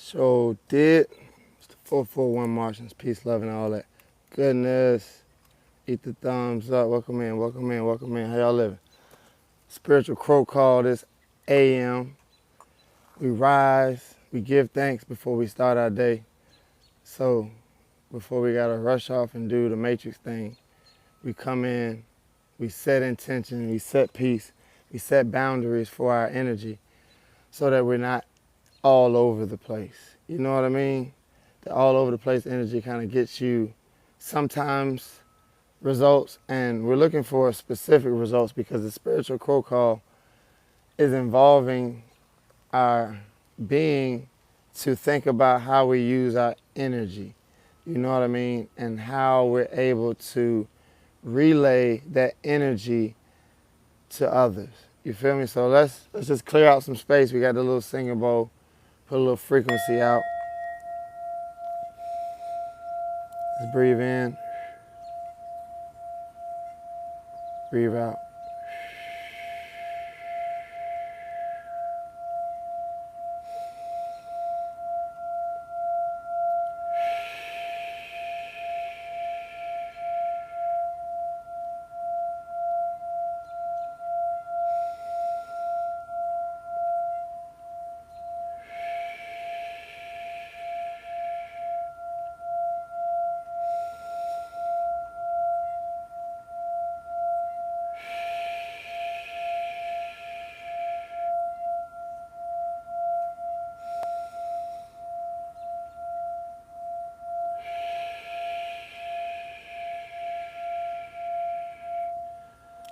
So did. It's the 441 Martians. Peace, love, and all that. Goodness. Eat the thumbs up. Welcome in, welcome in, welcome in. How y'all living? Spiritual crow call this AM. We rise. We give thanks before we start our day. So before we got to rush off and do the matrix thing, we come in, we set intention, we set peace, we set boundaries for our energy so that we're not all over the place. You know what I mean? The all over the place energy kind of gets you sometimes results, and we're looking for specific results because the spiritual crow call is involving our being to think about how we use our energy. You know what I mean? And how we're able to relay that energy to others. You feel me? So let's just clear out some space. We got the little singing bowl. Put a little frequency out. Just breathe in. Breathe out.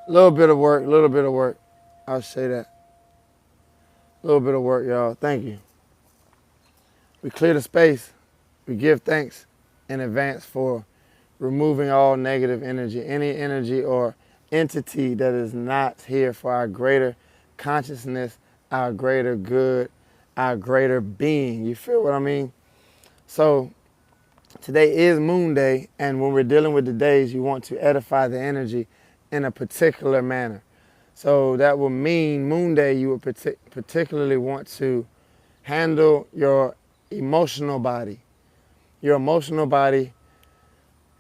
Little bit of work, little bit of work. I'll say that. Little bit of work, y'all. Thank you. We clear the space. We give thanks in advance for removing all negative energy, any energy or entity that is not here for our greater consciousness, our greater good, our greater being. You feel what I mean? So today is Moon Day, and when we're dealing with the days, you want to edify the energy in a particular manner. So that will mean Moon Day, you would particularly want to handle your emotional body. Your emotional body,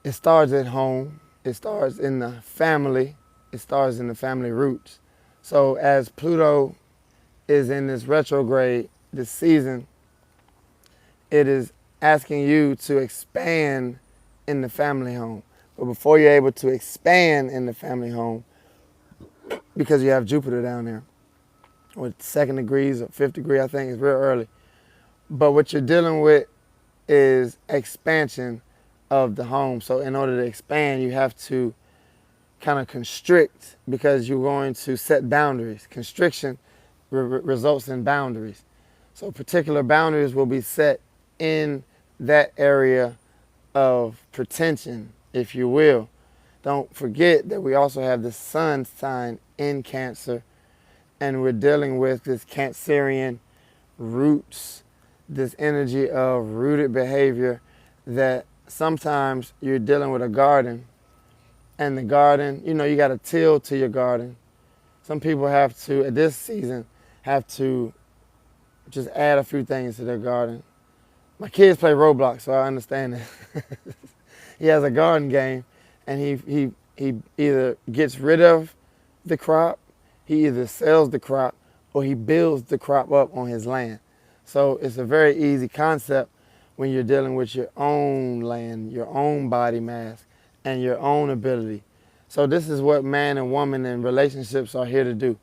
it starts at home. It starts in the family. It starts in the family roots. So as Pluto is in this retrograde this season, it is asking you to expand in the family home. But before you're able to expand in the family home, because you have Jupiter down there, with 2nd degrees or 5th degree, I think, it's real early. But what you're dealing with is expansion of the home. So in order to expand, you have to kind of constrict because you're going to set boundaries. Constriction results in boundaries. So particular boundaries will be set in that area of pretension, if you will. Don't forget that we also have the sun sign in Cancer, and we're dealing with this Cancerian roots, this energy of rooted behavior that sometimes you're dealing with a garden, and the garden, you know, you got to till to your garden. Some people have to, at this season, have to just add a few things to their garden. My kids play Roblox, so I understand that. He has a garden game, and he either gets rid of the crop, he either sells the crop, or he builds the crop up on his land. So it's a very easy concept when you're dealing with your own land, your own body mass, and your own ability. So this is what man and woman in relationships are here to do.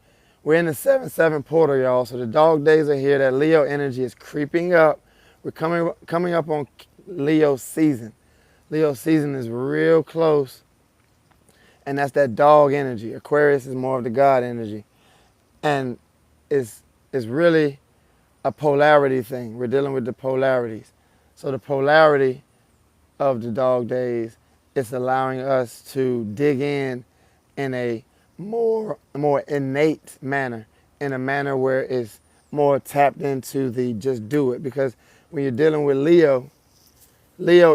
We're in the 7-7 portal, y'all, so the dog days are here. That Leo energy is creeping up. We're coming up on Leo season. Leo season is real close, and that's that dog energy. Aquarius is more of the God energy, and it's really a polarity thing. We're dealing with the polarities. So the polarity of the dog days is allowing us to dig in a more innate manner, in a manner where it's more tapped into the just do it. Because when you're dealing with Leo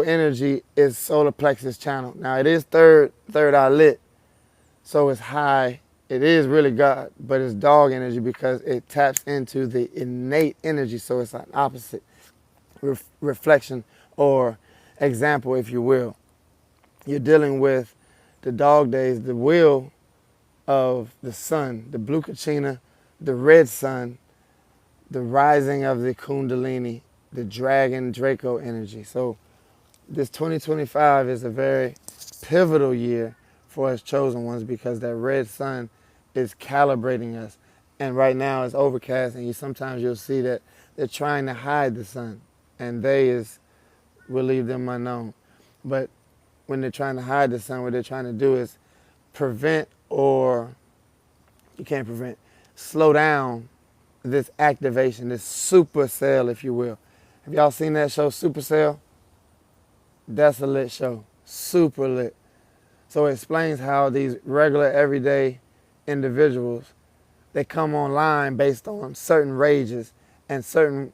energy is solar plexus channel. Now it is third eye lit, so it's high. It is really God, but it's dog energy because it taps into the innate energy, so it's an opposite. reflection or example, if you will. You're dealing with the dog days, the wheel of the sun, the blue Kachina, the red sun, the rising of the Kundalini, the dragon Draco energy. So this 2025 is a very pivotal year for us chosen ones because that red sun is calibrating us. And right now it's overcast, and sometimes you'll see that they're trying to hide the sun, and we'll leave them unknown. But when they're trying to hide the sun, what they're trying to do is slow down this activation, this supercell, if you will. Have y'all seen that show, Supercell? That's a lit show, super lit. So it explains how these regular, everyday individuals, they come online based on certain rages and certain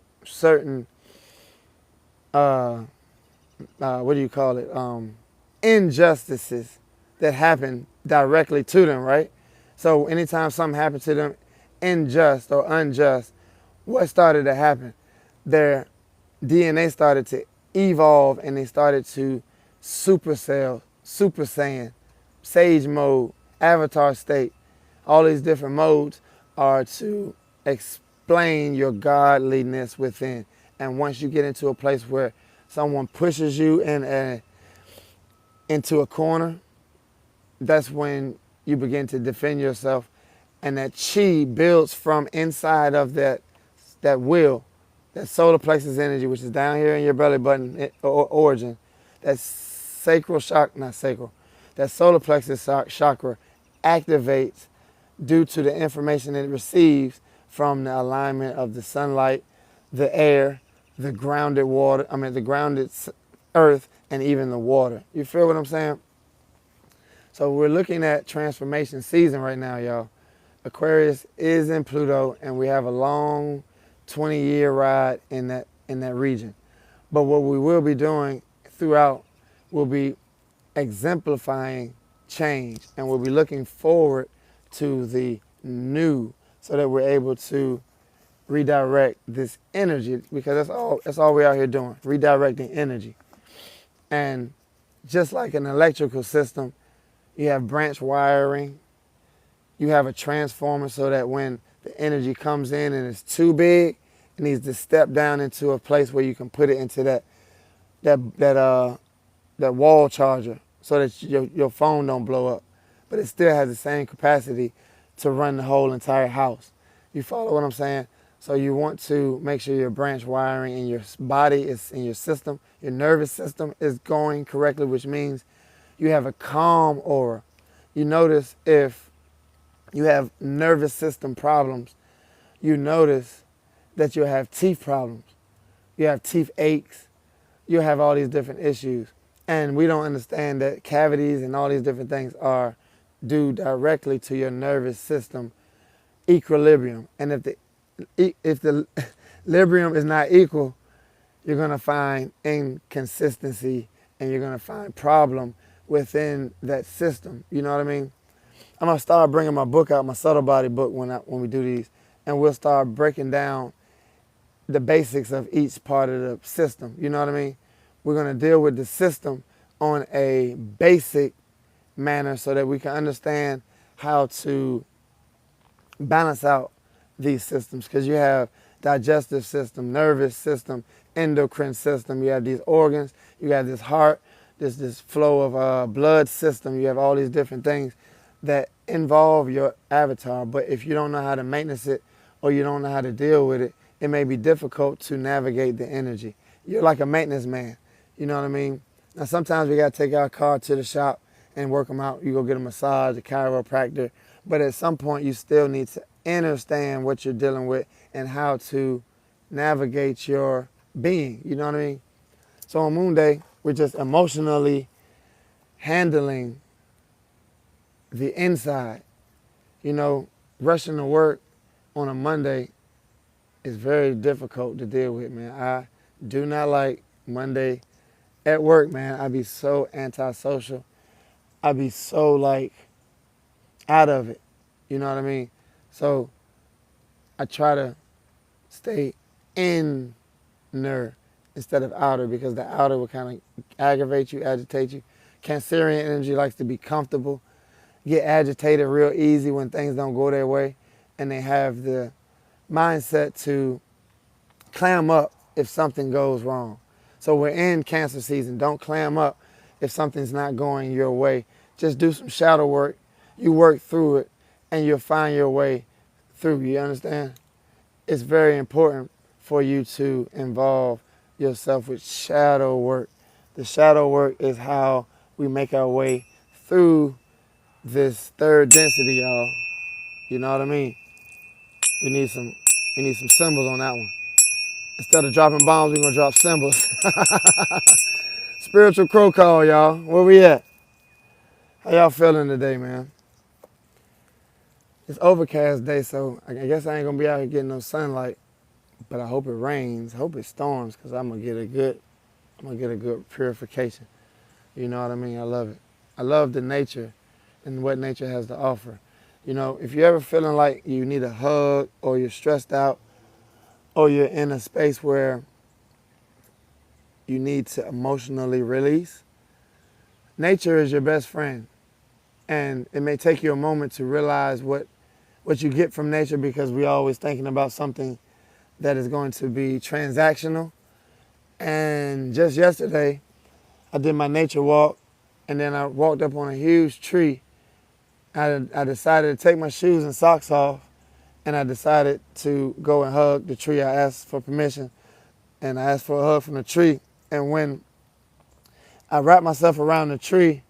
injustices that happen directly to them, right? So anytime something happens to them, unjust or unjust, what started to happen? Their DNA started to evolve, and they started to supercell, super saiyan, sage mode, avatar state. All these different modes are to explain your godliness within. And once you get into a place where someone pushes you into a corner, that's when you begin to defend yourself, and that chi builds from inside of that will, that solar plexus energy, which is down here in your belly button origin. That sacral chakra, not sacral, that solar plexus chakra activates due to the information it receives from the alignment of the sunlight, the air, the grounded earth, and even the water. You feel what I'm saying? So we're looking at transformation season right now, y'all. Aquarius is in Pluto, and we have a long 20-year ride in that region. But what we will be doing throughout will be exemplifying change, and we'll be looking forward to the new so that we're able to redirect this energy, because that's all we're out here doing, redirecting energy. And just like an electrical system, you have branch wiring, you have a transformer so that when the energy comes in and it's too big, it needs to step down into a place where you can put it into that wall charger so that your phone don't blow up. But it still has the same capacity to run the whole entire house. You follow what I'm saying? So you want to make sure your branch wiring in your body is in your system, your nervous system is going correctly, which means you have a calm aura. You notice if you have nervous system problems, you notice that you'll have teeth problems. You have teeth aches. You'll have all these different issues. And we don't understand that cavities and all these different things are due directly to your nervous system equilibrium. And if the equilibrium is not equal, you're going to find inconsistency and you're going to find problem within that system. You know what I mean? I'm going to start bringing my book out, my subtle body book, when we do these, and we'll start breaking down the basics of each part of the system. You know what I mean? We're going to deal with the system on a basic manner so that we can understand how to balance out these systems, because you have digestive system, nervous system, endocrine system, you have these organs, you have this heart, this flow of blood system, you have all these different things that involve your avatar. But if you don't know how to maintenance it or you don't know how to deal with it, it may be difficult to navigate the energy. You're like a maintenance man, you know what I mean? Now sometimes we got to take our car to the shop and work them out. You go get a massage, a chiropractor, but at some point you still need to understand what you're dealing with and how to navigate your being, you know what I mean? So on Moon Day, we're just emotionally handling the inside. You know, rushing to work on a Monday is very difficult to deal with, man. I do not like Monday at work, man. I be so antisocial. I be so like out of it. You know what I mean? So I try to stay inner, instead of outer, because the outer will kind of aggravate you, agitate you. Cancerian energy likes to be comfortable, get agitated real easy when things don't go their way, and they have the mindset to clam up if something goes wrong. So we're in Cancer season. Don't clam up if something's not going your way. Just do some shadow work. You work through it, and you'll find your way through. You understand? It's very important for you to involve yourself with shadow work. The shadow work is how we make our way through this third density, y'all. You know what I mean? We need some symbols on that one. Instead of dropping bombs, we're gonna drop symbols. Spiritual crow call, y'all. Where we at? How y'all feeling today, man? It's overcast day, so I guess I ain't gonna be out here getting no sunlight. But I hope it rains. I hope it storms, because I'm gonna get a good purification. You know what I mean? I love it. I love the nature and what nature has to offer. You know, if you're ever feeling like you need a hug, or you're stressed out, or you're in a space where you need to emotionally release, nature is your best friend. And it may take you a moment to realize what you get from nature, because we're always thinking about something that is going to be transactional. And just yesterday, I did my nature walk, and then I walked up on a huge tree. I decided to take my shoes and socks off, and I decided to go and hug the tree. I asked for permission, and I asked for a hug from the tree. And when I wrapped myself around the tree,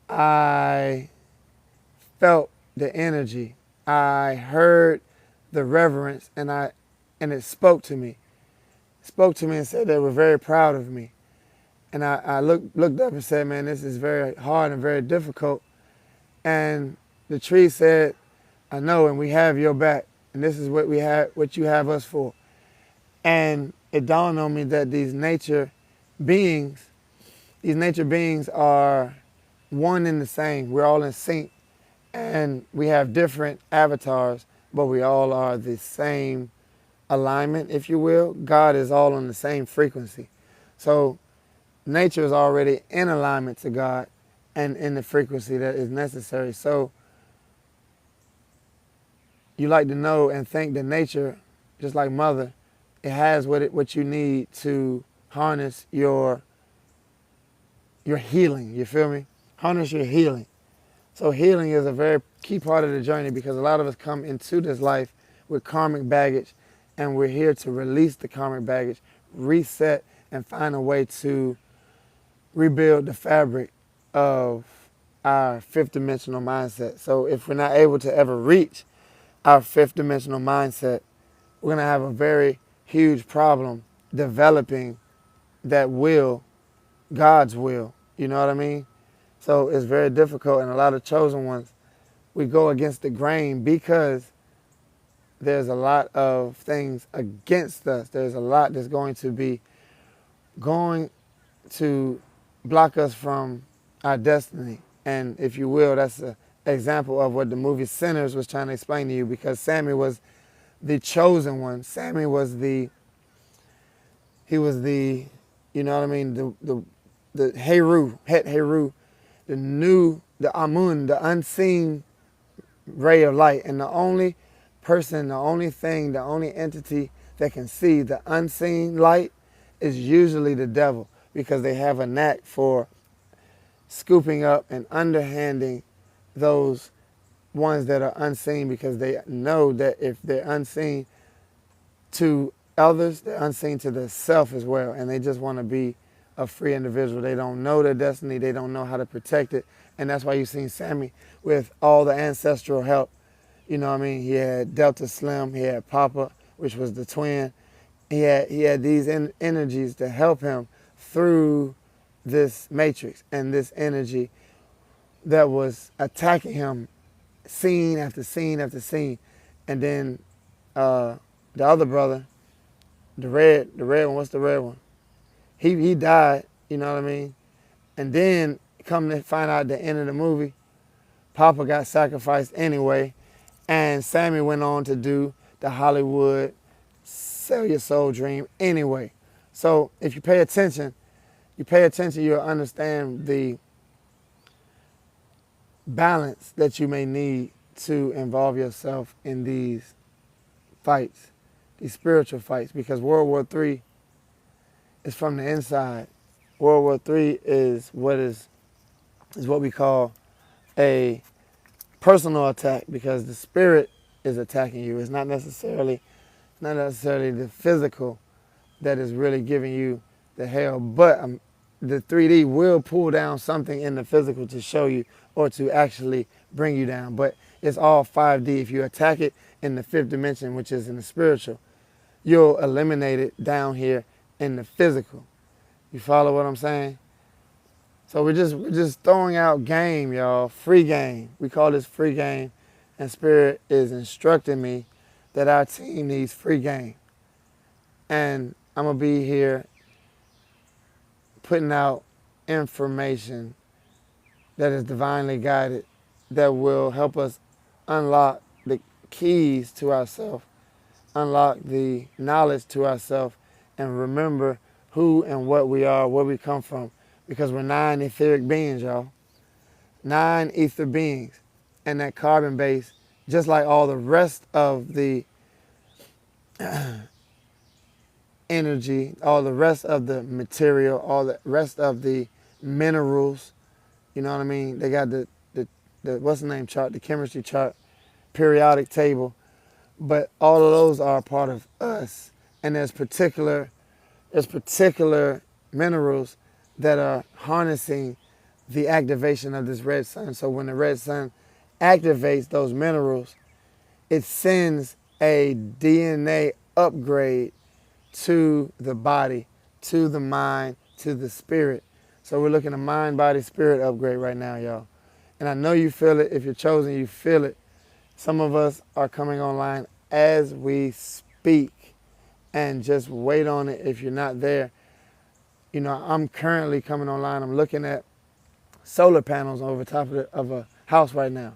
I felt the energy. I heard the reverence, and it spoke to me. It spoke to me and said they were very proud of me. And I looked up and said, man, this is very hard and very difficult. And the tree said, I know, and we have your back, and this is what you have us for. And it dawned on me that these nature beings are one and the same. We're all in sync, and we have different avatars, but we all are the same alignment, if you will. God is all on the same frequency. So nature is already in alignment to God and in the frequency that is necessary. So you like to know and think that nature, just like mother, it has what you need to harness your healing. You feel me? Harness your healing. So healing is a very key part of the journey, because a lot of us come into this life with karmic baggage, and we're here to release the karmic baggage, reset, and find a way to rebuild the fabric of our fifth dimensional mindset. So if we're not able to ever reach our fifth dimensional mindset, we're going to have a very huge problem developing that will, God's will. You know what I mean? So it's very difficult, and a lot of chosen ones, we go against the grain because there's a lot of things against us. There's a lot that's going to block us from our destiny. And if you will, that's an example of what the movie Sinners was trying to explain to you, because Sammy was the chosen one. Sammy was you know what I mean, the Heru, the Amun, the unseen ray of light. And the only person, the only thing, the only entity that can see the unseen light is usually the devil, because they have a knack for scooping up and underhanding those ones that are unseen, because they know that if they're unseen to others, they're unseen to themselves as well, and they just want to be a free individual. They don't know their destiny. They don't know how to protect it, and that's why you've seen Sammy with all the ancestral help. You know what I mean? He had Delta Slim, he had Papa, which was the twin. He had these energies to help him through this matrix and this energy that was attacking him scene after scene after scene. And then the other brother, the red one, what's the red one? He died, you know what I mean? And then come to find out at the end of the movie, Papa got sacrificed anyway, and Sammy went on to do the Hollywood Sell Your Soul Dream anyway. So if you pay attention, you'll understand the balance that you may need to involve yourself in these fights, these spiritual fights, because World War III is from the inside. World War III is what we call a personal attack, because the spirit is attacking you. It's not necessarily the physical that is really giving you the hell, but the 3D will pull down something in the physical to show you or to actually bring you down. But it's all 5D. If you attack it in the fifth dimension, which is in the spiritual, you'll eliminate it down here in the physical. You follow what I'm saying? So we're just throwing out game, y'all. Free game. We call this free game. And Spirit is instructing me that our team needs free game. And I'm going to be here putting out information that is divinely guided, that will help us unlock the keys to ourselves, unlock the knowledge to ourselves, and remember who and what we are, where we come from. Because we're 9 etheric beings, y'all. 9 ether beings. And that carbon base, just like all the rest of the energy, all the rest of the material, all the rest of the minerals, you know what I mean? They got the what's the name chart, the chemistry chart, periodic table. But all of those are a part of us. And there's particular minerals that are harnessing the activation of this red sun. So when the red sun activates those minerals, it sends a DNA upgrade to the body, to the mind, to the spirit. So we're looking at mind, body, spirit upgrade right now, y'all. And I know you feel it. If you're chosen, you feel it. Some of us are coming online as we speak, and just wait on it if you're not there. You know, I'm currently coming online. I'm looking at solar panels over top of a house right now.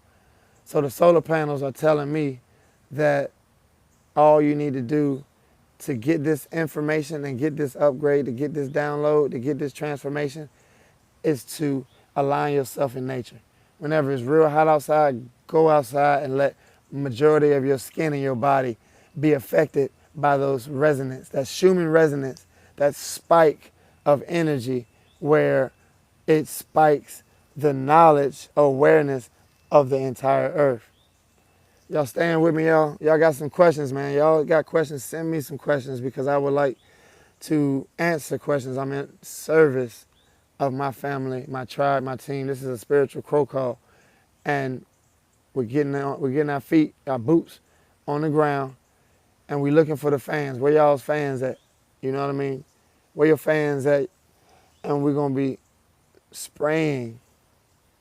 So the solar panels are telling me that all you need to do to get this information and get this upgrade, to get this download, to get this transformation, is to align yourself in nature. Whenever it's real hot outside, go outside and let majority of your skin and your body be affected by those resonance, that Schumann resonance, that spike of energy where it spikes the knowledge, awareness of the entire earth. Y'all staying with me, y'all? Y'all got some questions, man. Y'all got questions, send me some questions, because I would like to answer questions. I'm in service of my family, my tribe, my team. This is a spiritual crow call. And we're getting our feet, our boots on the ground, and we're looking for the fans. Where y'all's fans at? You know what I mean? Where your fans at? And we're going to be spraying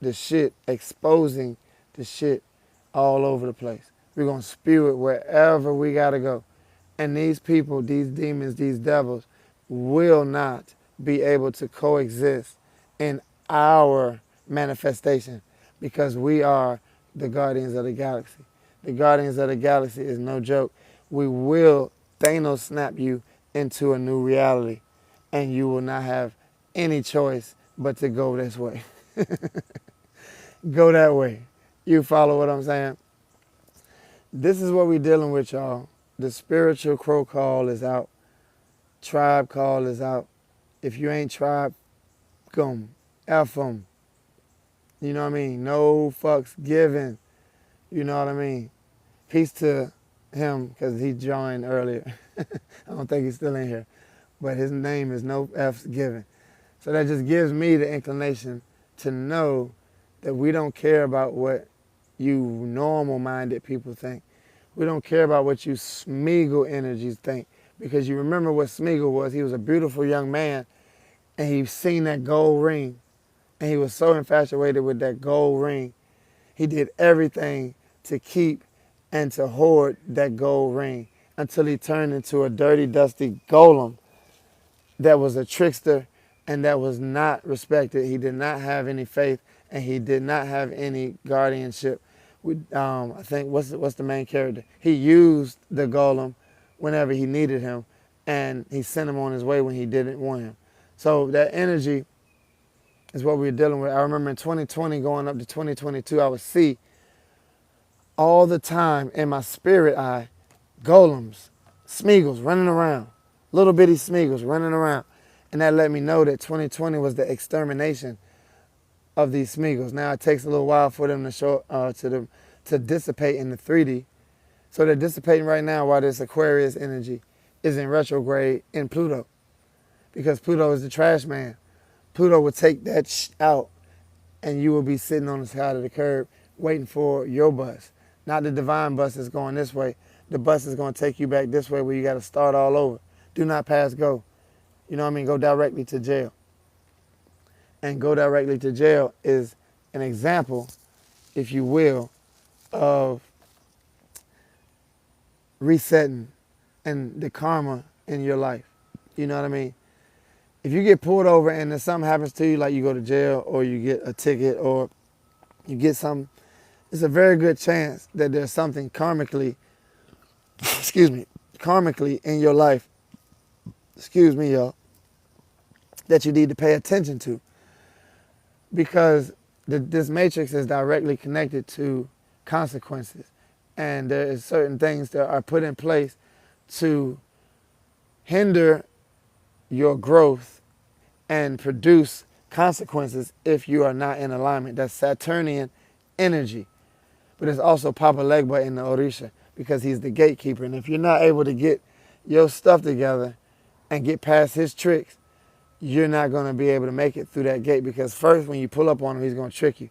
the shit, exposing the shit all over the place. We're going to spew it wherever we got to go. And these people, these demons, these devils will not be able to coexist in our manifestation, because we are the guardians of the galaxy. The guardians of the galaxy is no joke. We will Thanos snap you into a new reality, and you will not have any choice but to go this way. Go that way. You follow what I'm saying? This is what we're dealing with, y'all. The spiritual crow call is out. Tribe call is out. If you ain't tribe, come. F them. You know what I mean? No fucks given. You know what I mean? Peace to him, because he joined earlier. I don't think he's still in here. But his name is No F's Given. So that just gives me the inclination to know that we don't care about what you normal-minded people think. We don't care about what you Smeagol energies think. Because you remember what Smeagol was. He was a beautiful young man, and he seen that gold ring. And he was so infatuated with that gold ring. He did everything to keep and to hoard that gold ring until he turned into a dirty, dusty golem that was a trickster and that was not respected. He did not have any faith, and he did not have any guardianship. I think, what's the main character? He used the golem whenever he needed him, and he sent him on his way when he didn't want him. So that energy is what we were dealing with. I remember in 2020 going up to 2022, I would see all the time in my spirit eye golems, Smeagol's running around, little bitty Smeagol's running around. And that let me know that 2020 was the extermination of these Smeagol's. Now it takes a little while for them to show to dissipate in the 3D. So they're dissipating right now while this Aquarius energy is in retrograde in Pluto, because Pluto is the trash man. Pluto will take that out, and you will be sitting on the side of the curb waiting for your bus. Not the divine bus that's going this way. The bus is going to take you back this way where you got to start all over. Do not pass go. You know what I mean? Go directly to jail. And go directly to jail is an example, if you will, of resetting and the karma in your life. You know what I mean? If you get pulled over and then something happens to you, like you go to jail or you get a ticket or you get something, it's a very good chance that there's something karmically, karmically in your life, excuse me, y'all, that you need to pay attention to. Because this matrix is directly connected to consequences. And there is certain things that are put in place to hinder your growth and produce consequences if you are not in alignment. That's Saturnian energy. But it's also Papa Legba in the Orisha, because he's the gatekeeper. And if you're not able to get your stuff together and get past his tricks, you're not going to be able to make it through that gate, because first when you pull up on him, he's going to trick you.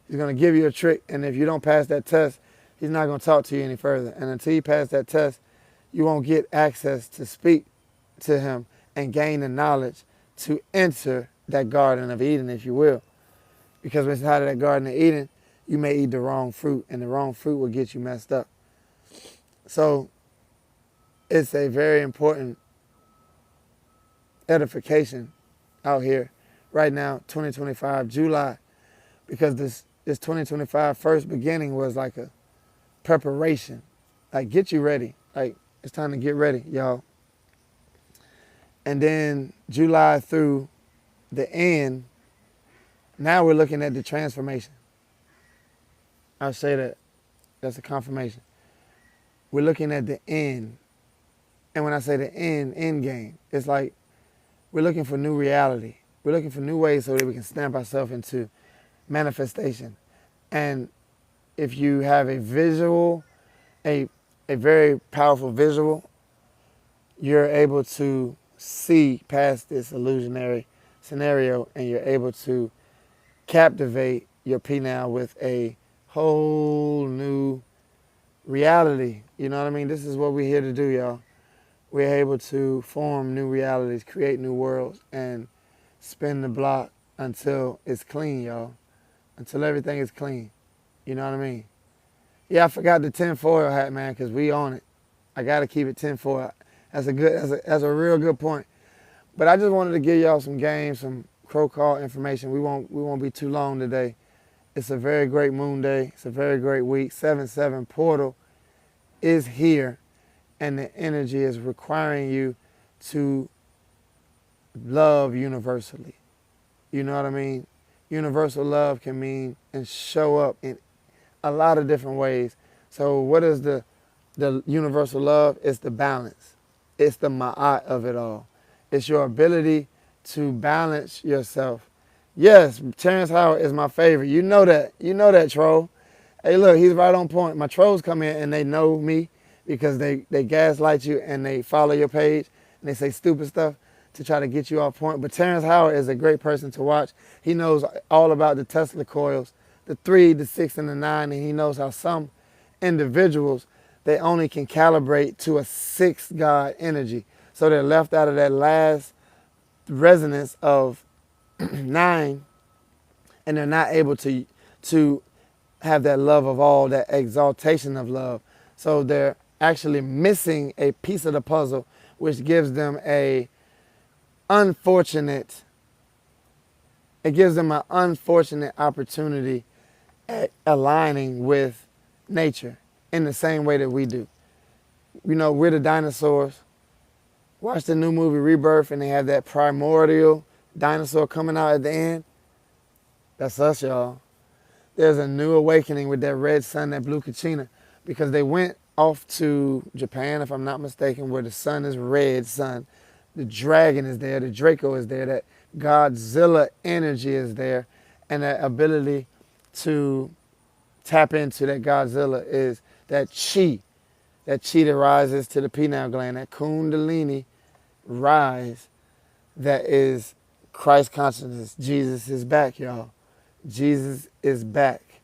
He's going to give you a trick, and if you don't pass that test, he's not going to talk to you any further. And until you pass that test, you won't get access to speak to him and gain the knowledge to enter that Garden of Eden, if you will. Because when it's out of that Garden of Eden, you may eat the wrong fruit, and the wrong fruit will get you messed up. So it's a very important edification out here right now, 2025, July, because this 2025 first beginning was like a preparation. Like, get you ready. Like, it's time to get ready, y'all. And then July through the end, now we're looking at the transformation. I'll say that. That's a confirmation. We're looking at the end. And when I say the end game, it's like we're looking for new reality. We're looking for new ways so that we can stamp ourselves into manifestation. And if you have a visual, a very powerful visual, you're able to see past this illusionary scenario, and you're able to captivate your P-now with a whole new reality. You know what I mean? This is what we're here to do, y'all. We're able to form new realities, create new worlds, and spin the block until it's clean, y'all. Until everything is clean. You know what I mean? Yeah, I forgot the tinfoil hat, man, because we on it. I got to keep it tinfoil. That's a real good point. But I just wanted to give y'all some games, some crow call information. We won't be too long today. It's a very great moon day. It's a very great week. 7-7 portal is here, and the energy is requiring you to love universally. You know what I mean? Universal love can mean and show up in a lot of different ways. So what is the universal love? It's the balance. It's the ma'at of it all. It's your ability to balance yourself. Yes, Terrence Howard is my favorite. You know that. You know that, troll. Hey, look, he's right on point. My trolls come in and they know me because they gaslight you and they follow your page and they say stupid stuff to try to get you off point. But Terrence Howard is a great person to watch. He knows all about the Tesla coils, the 3, the 6, and the 9, and he knows how some individuals, they only can calibrate to a 6 God energy. So they're left out of that last resonance of 9, and they're not able to have that love of all, that exaltation of love. So they're actually missing a piece of the puzzle, which gives them an unfortunate opportunity at aligning with nature in the same way that we do. You know, we're the dinosaurs. Watch the new movie Rebirth and they have that primordial dinosaur coming out at the end. That's us, y'all. There's a new awakening with that red sun, that blue kachina, because they went off to Japan, if I'm not mistaken, where the sun is red sun. The dragon is there, the Draco is there, that Godzilla energy is there, and that ability to tap into that Godzilla is that chi that rises to the pineal gland, that kundalini rise that is Christ consciousness. Jesus is back, y'all. Jesus is back.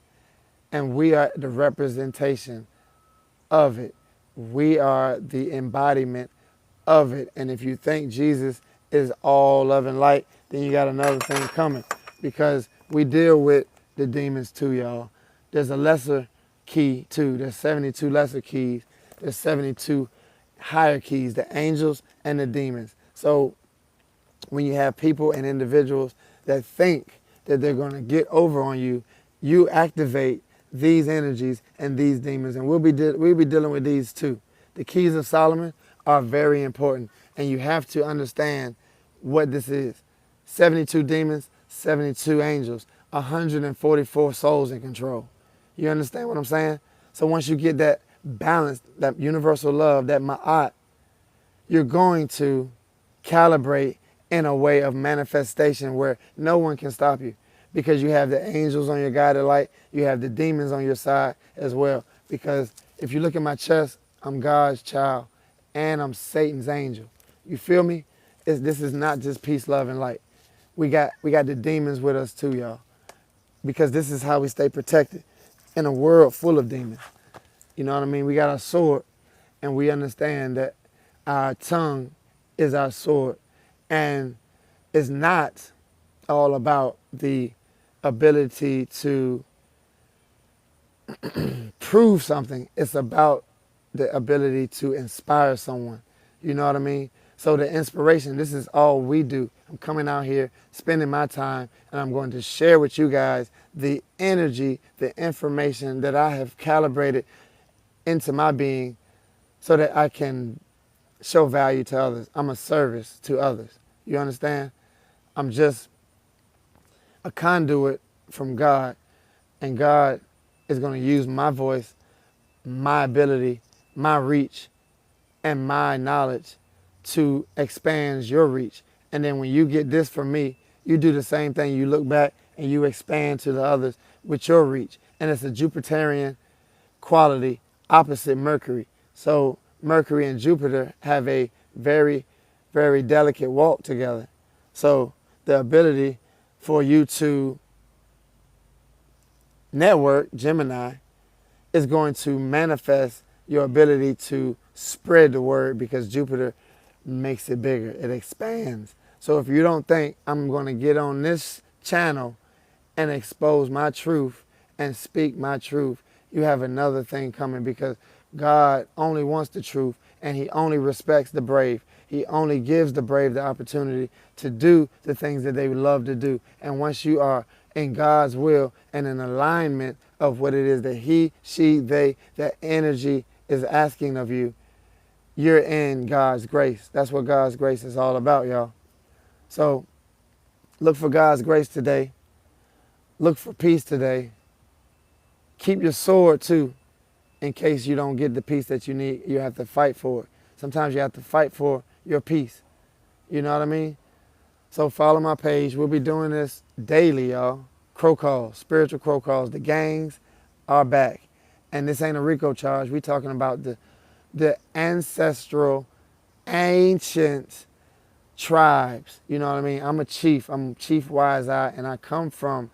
And we are the representation of it. We are the embodiment of it. And if you think Jesus is all love and light, then you got another thing coming. Because we deal with the demons too, y'all. There's a lesser key too. There's 72 lesser keys. There's 72 higher keys, the angels and the demons. So when you have people and individuals that think that they're going to get over on you, you activate these energies and these demons. And we'll be dealing with these too. The keys of Solomon are very important. And you have to understand what this is. 72 demons, 72 angels, 144 souls in control. You understand what I'm saying? So once you get that balance, that universal love, that ma'at, you're going to calibrate in a way of manifestation where no one can stop you, because you have the angels on your guided light, you have the demons on your side as well. Because if you look at my chest, I'm God's child and I'm Satan's angel. You feel me? This is not just peace, love, and light. We got the demons with us too, y'all, because this is how we stay protected in a world full of demons. You know what I mean? We got our sword, and we understand that our tongue is our sword. And it's not all about the ability to prove something. It's about the ability to inspire someone. You know what I mean? So the inspiration, this is all we do. I'm coming out here, spending my time, and I'm going to share with you guys the energy, the information that I have calibrated into my being so that I can show value to others. I'm a service to others. You understand? I'm just a conduit from God, and God is going to use my voice, my ability, my reach, and my knowledge to expand your reach. And then when you get this from me, you do the same thing. You look back and you expand to the others with your reach. And it's a Jupiterian quality opposite Mercury. So Mercury and Jupiter have a very, very delicate walk together. So the ability for you to network, Gemini, is going to manifest your ability to spread the word, because Jupiter makes it bigger. It expands. So if you don't think I'm going to get on this channel and expose my truth and speak my truth, you have another thing coming, because God only wants the truth, and he only respects the brave. He only gives the brave the opportunity to do the things that they love to do. And once you are in God's will and in alignment of what it is that he, she, they, that energy is asking of you, you're in God's grace. That's what God's grace is all about, y'all. So look for God's grace today. Look for peace today. Keep your sword too, in case you don't get the peace that you need. You have to fight for it. Sometimes you have to fight for your peace. You know what I mean? So follow my page. We'll be doing this daily, y'all. Crow calls, spiritual crow calls. The gangs are back. And this ain't a RICO charge. We're talking about the ancestral, ancient tribes. You know what I mean? I'm a chief. I'm Chief Wise Eye, and I come from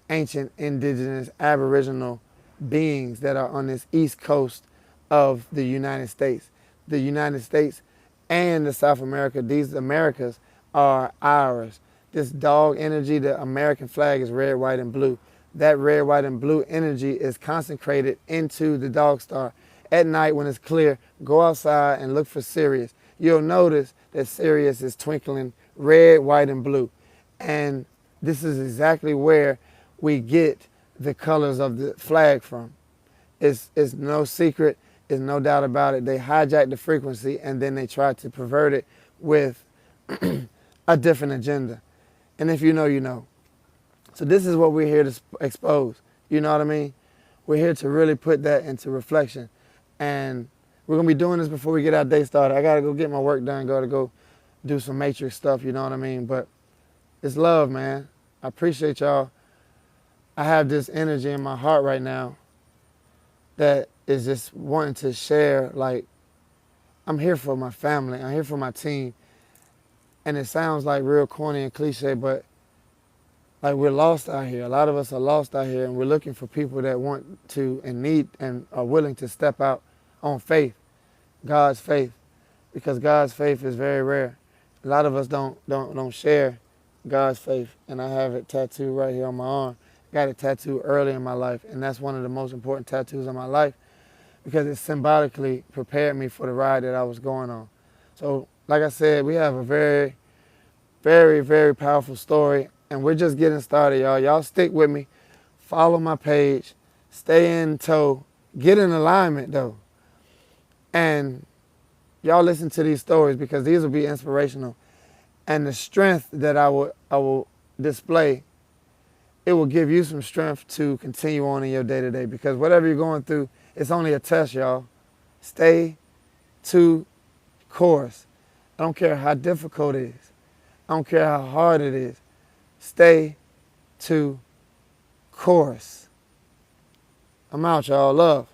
ancient, indigenous, aboriginal beings that are on this east coast of the United States. The United States and the South America, these Americas are ours. This dog energy, the American flag is red, white, and blue. That red, white, and blue energy is consecrated into the dog star. At night when it's clear, go outside and look for Sirius. You'll notice that Sirius is twinkling red, white, and blue. And this is exactly where we get the colors of the flag from. It's no secret. There's no doubt about it. They hijack the frequency and then they try to pervert it with a different agenda. And if you know, you know. So this is what we're here to expose. You know what I mean? We're here to really put that into reflection. And we're going to be doing this before we get our day started. I got to go get my work done, go do some matrix stuff, you know what I mean? But it's love, man. I appreciate y'all. I have this energy in my heart right now that is just wanting to share, like, I'm here for my family. I'm here for my team. And it sounds like real corny and cliche, but like we're lost out here. A lot of us are lost out here, and we're looking for people that want to and need and are willing to step out on faith, God's faith, because God's faith is very rare. A lot of us don't share God's faith, and I have it tattooed right here on my arm. Got it tattooed early in my life, and that's one of the most important tattoos of my life because it symbolically prepared me for the ride that I was going on. So, like I said, we have a very, very, very powerful story, and we're just getting started, y'all. Y'all stick with me. Follow my page. Stay in tow. Get in alignment, though. And y'all listen to these stories because these will be inspirational. And the strength that I will display, it will give you some strength to continue on in your day-to-day because whatever you're going through, it's only a test, y'all. Stay to course. I don't care how difficult it is. I don't care how hard it is. Stay to course. I'm out, y'all. Love.